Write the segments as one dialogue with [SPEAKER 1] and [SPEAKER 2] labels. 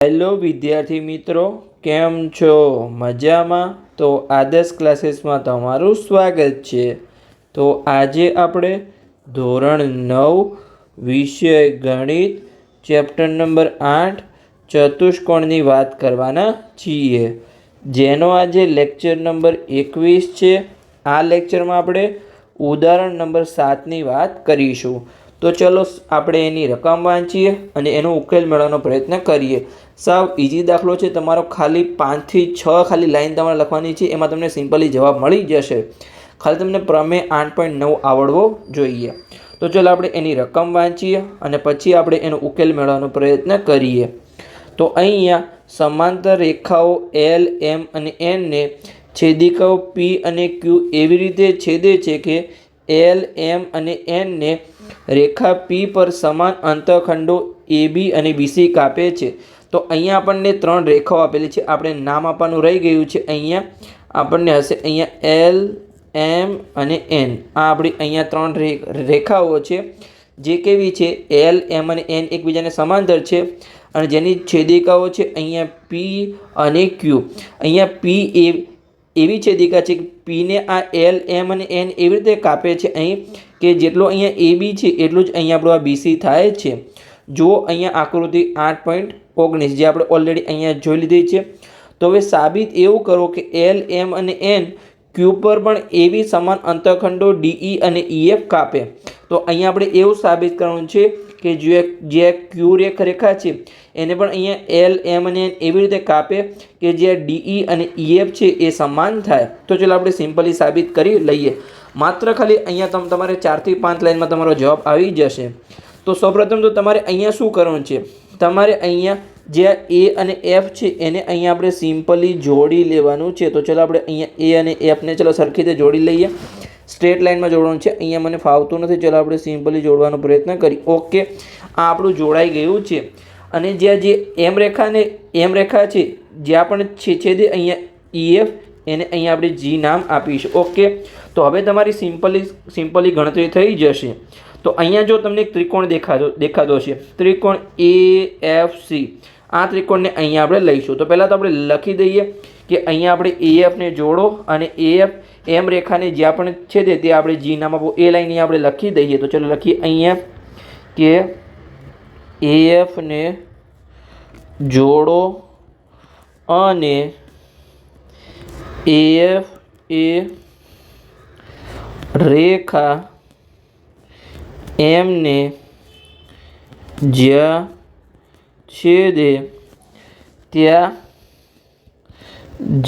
[SPEAKER 1] Hello વિદ્યાર્થી મિત્રો, કેમ છો? મજામાં? તો આદર્શ ક્લાસીસમાં તમારું સ્વાગત છે. તો આજે આપણે ધોરણ 9 વિષય ગણિત ચેપ્ટર નંબર 8 ચતુષ્કોણની વાત કરવાના છીએ, જેનો આજે લેક્ચર નંબર 21 છે. આ લેક્ચરમાં આપણે ઉદાહરણ નંબર 7ની વાત કરીશું. તો ચલો આપણે એની રકમ વાંચીએ અને એનો ઉકેલ મેળવવાનો પ્રયત્ન કરીએ. સાવ ઇઝી દાખલો છે. તમારો ખાલી 5 થી 6 ખાલી લાઈન તમારે લખવાની છે, એમાં તમને સિમ્પલી જવાબ મળી જશે. ખાલી તમને પ્રમેય 8.9 આવડવો જોઈએ. તો ચલો આપણે એની રકમ વાંચીએ અને પછી આપણે એનો ઉકેલ મેળવવાનો પ્રયત્ન કરીએ. તો અહીંયા સમાંતર રેખાઓ એલ, એમ અને એન ને છેદિકાઓ પી અને ક્યુ એવી રીતે છેદે છે કે એલ, એમ અને એન ને રેખા પી પર સમાન અંતઃખંડો એ બી અને બીસી કાપે છે. તો અહીંયા આપણને 3 રેખાઓ આપેલી છે. આપણે નામ આપવાનું રહી ગયું છે. અહીંયા આપણને હશે અહીંયા એલ, એમ અને એન. આ આપણી અહીંયા 3 રેખાઓ છે, જે કેવી છે? એલ, એમ અને એન એકબીજાને સમાંતર છે અને જેની છેદિકાઓ છે અહીંયા પી અને ક્યુ. અહીંયા પી એવી છેદિકા છે કે પીને આ એલ, એમ અને એન એવી રીતે કાપે છે અહીં કે જેટલો અહીંયા એ બી છે એટલું જ અહીંયા આપણું આ બીસી થાય છે. જુઓ અહીંયા આકૃતિ 8.19 જે આપણે ઓલરેડી અહીંયા જોઈ લીધી છે. તો હવે સાબિત એવું કરો કે એલ, એમ અને એન ક્યુ પર પણ એવી સમાન અંતઃખંડો ડીઈ અને ઈએફ કાપે. તો અહીંયા આપણે એવું સાબિત કરવાનું છે કે જે ક્યુ રેખા છે એને પણ અહીંયા એલ, એમ અને એન એવી રીતે કાપે કે જે ડીઈ અને ઈએફ છે એ સમાન થાય. તો ચલો આપણે સિમ્પલી સાબિત કરી લઈએ. માત્ર ખાલી અહીંયા તમારે 4 થી 5 લાઈનમાં તમારો જવાબ આવી જશે. તો સૌપ્રથમ તો તમારે અહીંયા શું કરવાનું છે? તમારે અહીંયા જે એ અને એફ છે એને અહીંયા આપણે સિમ્પલી જોડી લેવાનું છે. તો ચલો આપણે અહીંયા એ અને એફને ચલો સરખી રીતે જોડી લઈએ. સ્ટ્રેટ લાઇનમાં જોડવાનું છે. અહીંયા મને ફાવતું નથી, ચલો આપણે સિમ્પલી જોડવાનો પ્રયત્ન કરીએ. ઓકે, આ આપણું જોડાઈ ગયું છે. અને જ્યાં જે એમ રેખા છે જ્યાં પણ છેદે અહીંયા ઈએફ એને અહીંયા આપણે જી નામ આપીશું. ઓકે, તો હવે તમારી સિમ્પલી ગણતરી થઈ જશે. તો અહીંયા જો તમને એક ત્રિકોણ દેખાતો છે, ત્રિકોણ એ એફ સી. આ ત્રિકોણને અહીંયા આપણે લઈશું. તો પહેલાં તો આપણે લખી દઈએ કે અહીંયા આપણે એએફને જોડો અને એએફ એમ રેખાને જ્યાં પણ છેદે તે આપણે જી નામ આપો. એ લાઈન આપણે લખી દઈએ. તો ચલો લખીએ અહીંયા કે એએફને જોડો અને એએફ એ રેખા એમને જ્યાં છેદે ત્યાં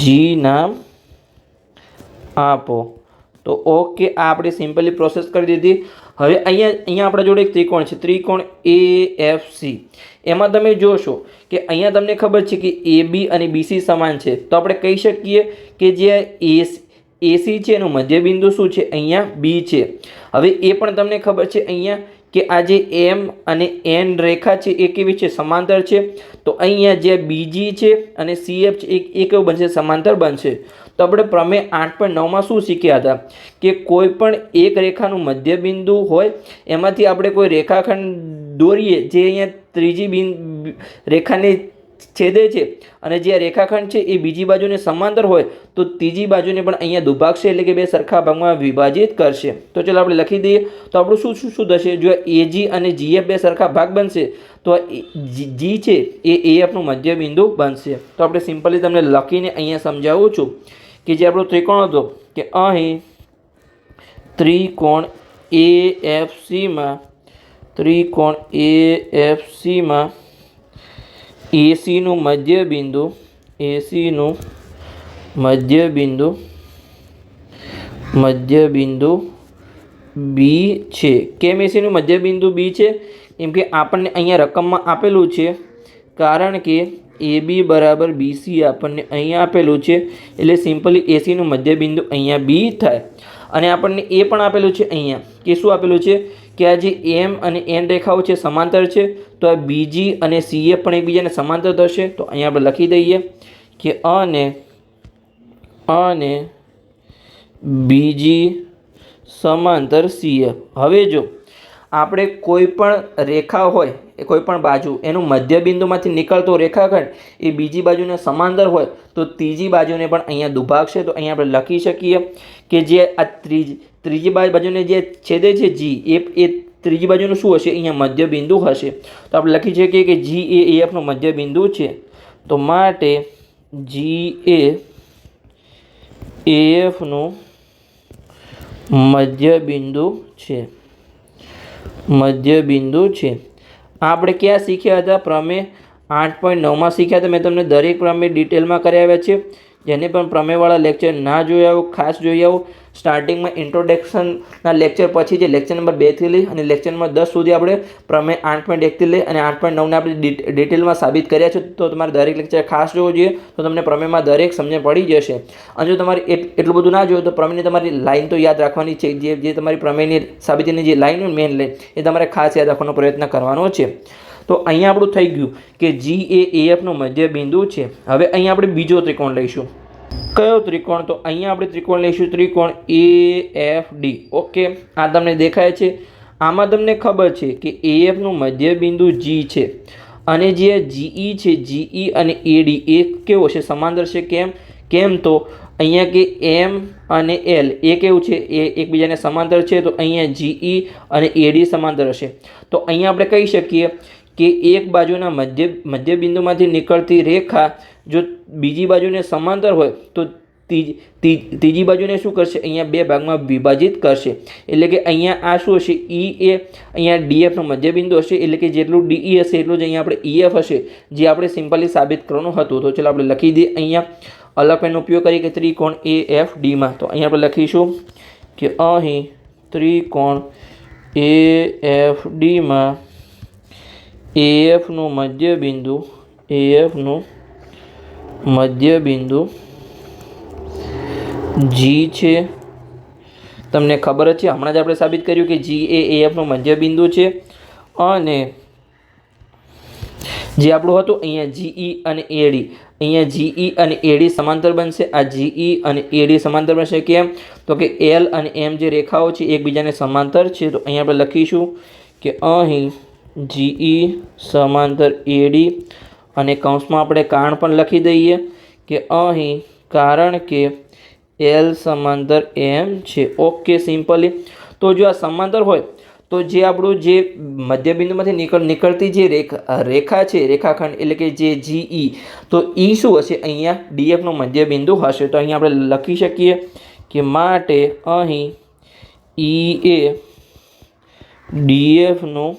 [SPEAKER 1] જી નામ આપો. તો ઓકે, આ આપણે સિમ્પલી પ્રોસેસ કરી દીધી. હવે અહીંયા આપણા જોડે એક ત્રિકોણ છે, ત્રિકોણ એ એફ સી. એમાં તમે જોશો કે અહીંયા તમને ખબર છે કે એ બી અને બીસી સમાન છે. તો આપણે કહી શકીએ કે જે એસી છે એનું મધ્યબિંદુ શું છે? અહીંયા બી છે. હવે એ પણ તમને ખબર છે અહીંયા કે આ જે એમ અને એન રેખા છે એ કેવી છે? સમાંતર છે. તો અહીંયા જે બીજી છે અને સીએફ છે એ કેવું બનશે? સમાંતર બનશે. તો આપણે પ્રમેય 8.9માં શું શીખ્યા હતા કે કોઈ પણ એક રેખાનું મધ્યબિંદુ હોય એમાંથી આપણે કોઈ રેખાખંડ દોરીએ જે અહીંયા ત્રીજી રેખાને છેદે છે અને જે રેખાખંડ છે એ બીજી બાજુને સમાંતર હોય તો ત્રીજી બાજુને પણ અહીંયા દુભાગશે, એટલે કે બે સરખા ભાગમાં વિભાજિત કરશે. તો ચલો આપણે લખી દઈએ. તો આપણું શું થશે? જો એજી અને જીએફ બે સરખા ભાગ બનશે તો જી છે એ એએફનું મધ્યબિંદુ બનશે. તો આપણે સિમ્પલી તમને લખીને અહીંયા સમજાવું છું કે જે આપણો ત્રિકોણ હતો કે અહીં ત્રિકોણ એએફસીમાં એસીનું મધ્યબિંદુ બી છે. કેમ એસીનું મધ્યબિંદુ બી છે? કેમ કે આપણને અહીંયા રકમમાં આપેલું છે, કારણ કે એ બી બરાબર બીસી આપણને અહીંયા આપેલું છે, એટલે સિમ્પલી એસીનું મધ્યબિંદુ અહીંયા બી થાય. અને આપણને એ પણ આપેલું છે અહીંયા કે શું આપેલું છે કે આ જે એમ અને એન રેખાઓ છે સમાંતર છે. તો આ બીજી અને સીએફ પણ એકબીજાને સમાંતર થશે. તો અહીંયા આપણે લખી દઈએ કે અને બીજી સમાંતર સીએફ. હવે જો આપણે કોઈ પણ રેખા હોય એ કોઈ પણ બાજુ એનું મધ્યબિંદુમાંથી નીકળતો રેખાખંડ એ બીજી બાજુને સમાંતર હોય તો ત્રીજી બાજુને પણ અહીંયા દુભાગશે. તો અહીંયા આપણે લખી શકીએ કે જે આ ત્રીજી બાજુને જે છેદે છે જી એ ત્રીજી બાજુનું શું હશે? અહીંયા મધ્યબિંદુ હશે. તો આપણે લખી શકીએ કે જી એ એફનું મધ્યબિંદુ છે. તો માટે જી એ એફનું મધ્યબિંદુ છે. આપણે ક્યાં શીખ્યા હતા? પ્રમેય 8.9માં શીખ્યા હતા. મેં તમને દરેક પ્રમેય ડિટેલમાં કરાવ્યા છે. જેને પણ પ્રમેયવાળા લેક્ચર ના જોયા આવો ખાસ જોઈ આવો. સ્ટાર્ટિંગમાં ઇન્ટ્રોડક્શનના લેક્ચર પછી જે લેક્ચર નંબર 2થી લઈ અને લેક્ચર નંબર 10 સુધી આપણે પ્રમેય 8.1થી લઈ અને 8.9ને આપણે ડિટેલમાં સાબિત કર્યા છે. તો તમારે દરેક લેક્ચર ખાસ જોવો જોઈએ. તો તમને પ્રમેયમાં દરેક સમજણ પડી જશે. અને જો તમારે એટલું બધું ના જોયું તો પ્રમેયની તમારી લાઈન તો યાદ રાખવાની છે. જે તમારી પ્રમેયની સાબિતીની જે લાઈન હોય મેઇન લાઈન એ તમારે ખાસ યાદ રાખવાનો પ્રયત્ન કરવાનો છે. તો અહીંયા આપણું થઈ ગયું કે જી એ એફનું મધ્યબિંદુ છે. હવે અહીંયા આપણે બીજો ત્રિકોણ લઈશું. કયો ત્રિકોણ? તો અહીંયા આપણે ત્રિકોણ લઈશું ત્રિકોણ AFD. ઓકે, આ તમને દેખાય છે. આમાં તમને ખબર છે કે AFનું મધ્યબિંદુ G છે અને જે GE છે GE અને AD એ કેવો છે? સમાંતર છે. કેમ તો અહીંયા કે M અને L એ કેવું છે? એ એકબીજાને સમાંતર છે. તો અહીંયા GE અને AD સમાંતર હશે. તો અહીંયા આપણે કહી શકીએ કે એક બાજુના મધ્યબિંદુમાંથી નીકળતી રેખા જો બીજી બાજુને સમાંતર હોય તો ત્રીજી બાજુને શું કરશે? અહીંયા બે ભાગમાં વિભાજિત કરશે. એટલે કે અહીંયા આ શું હશે? E એ અહીંયા DFનું મધ્યબિંદુ હશે. એટલે કે જેટલું DE હશે એટલું જ અહીંયા આપણે EF હશે, જે આપણે સિમ્પલી સાબિત કરવાનું હતું. તો ચાલો આપણે લખી દઈએ અહીંયા અલગ પેનનો ઉપયોગ કરી કે ત્રિકોણ AFDમાં. તો અહીંયા આપણે લખીશું કે અહીં ત્રિકોણ AFDમાં AFનું મધ્યબિંદુ G છે. તમને ખબર જ છે, હમણાં જ આપણે સાબિત કર્યું કે G એ AFનું મધ્યબિંદુ છે. અને જે આપણું હતું અહીંયા GE અને AD, અહીંયા GE અને AD સમાંતર બનશે. આ GE અને AD સમાંતર બનશે. કેમ? તો કે L અને M જે રેખાઓ છે એકબીજાને સમાંતર છે. તો અહીંયા આપણે લખીશું કે અહીં GE સમાંતર AD અને કૌંસમાં આપણે કારણ પણ લખી દઈએ કે અહીં કારણ કે L સમાંતર M છે. Okay, simply. તો જો આ સમાંતર હોય તો જે આપણું જે મધ્યબિંદુમાંથી નીકળતી જે રેખા છે રેખાખંડ એટલે કે જે GE, તો E શું હશે? અહીંયા DFનું મધ્યબિંદુ હશે. તો અહીંયા આપણે લખી શકીએ કે માટે અહીં E એ DFનું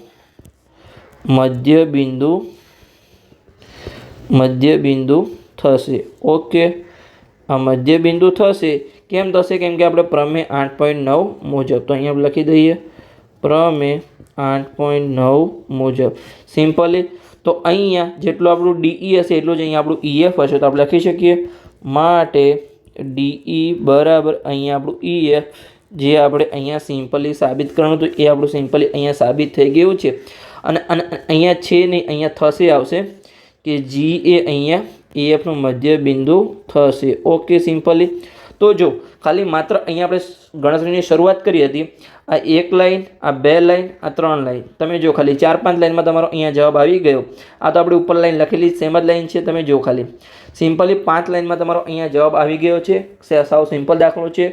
[SPEAKER 1] મધ્યબિંદુ થશે. ઓકે, આ મધ્યબિંદુ થશે. કેમ થશે? કેમ કે આપણે પ્રમેય 8.9 મુજબ. તો અહીંયા લખી દઈએ પ્રમેય 8.9 મુજબ સિમ્પલી. તો અહીંયા જેટલું આપણું DE હશે એટલું જ અહીંયા આપણું EF હશે. તો આપણે લખી શકીએ માટે DE બરાબર અહીંયા આપણું EF, જે આપણે અહીંયા સિમ્પલી સાબિત કરવાનું હતું એ આપણું સિમ્પલી અહીંયા સાબિત થઈ ગયું છે. અને અહીંયા છે નહીં, અહીંયા થશે આવશે કે G એ અહીંયા AFનું મધ્યબિંદુ થશે. Okay, simply. તો જો ખાલી માત્ર અહીંયા આપણે ગણતરીની શરૂઆત કરી હતી. આ એક લાઈન, આ બે લાઈન, આ ત્રણ લાઈન. તમે જો ખાલી 4-5 લાઈનમાં તમારો અહીંયા જવાબ આવી ગયો. આ તો આપણે ઉપર લાઈન લખેલી સેમ જ લાઈન છે. તમે જો ખાલી સિમ્પલી 5 લાઈનમાં તમારો અહીંયા જવાબ આવી ગયો છે. સાવ સિમ્પલ દાખલો છે.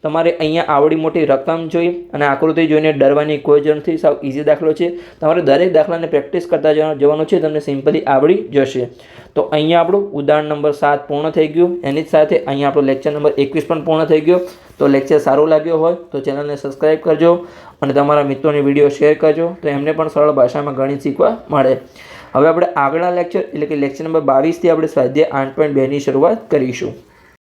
[SPEAKER 1] તમારે અહીંયા આવડી મોટી રકમ જોઈ અને આકૃતિ જોઈને ડરવાની કોઈ જરૂર નથી. સાવ ઇઝી દાખલો છે. તમારે દરેક દાખલાને પ્રેક્ટિસ કરતા જવાનું છે. તમને સિમ્પલી આવડી જશે. તો અહીંયા આપણું ઉદાહરણ નંબર 7 પૂર્ણ થઈ ગયું. એની જ સાથે અહીંયા આપણો લેક્ચર નંબર 21 પણ પૂર્ણ થઈ ગયો. તો લેક્ચર સારો લાગ્યો હોય તો ચેનલને સબસ્ક્રાઈબ કરજો અને તમારા મિત્રોને વિડીયો શેર કરજો, તો એમને પણ સરળ ભાષામાં ગણિત શીખવા મળે. હવે આપણે આગળના લેક્ચર એટલે કે લેક્ચર નંબર 22થી આપણે સ્વાધ્યાય 8.2ની શરૂઆત કરીશું.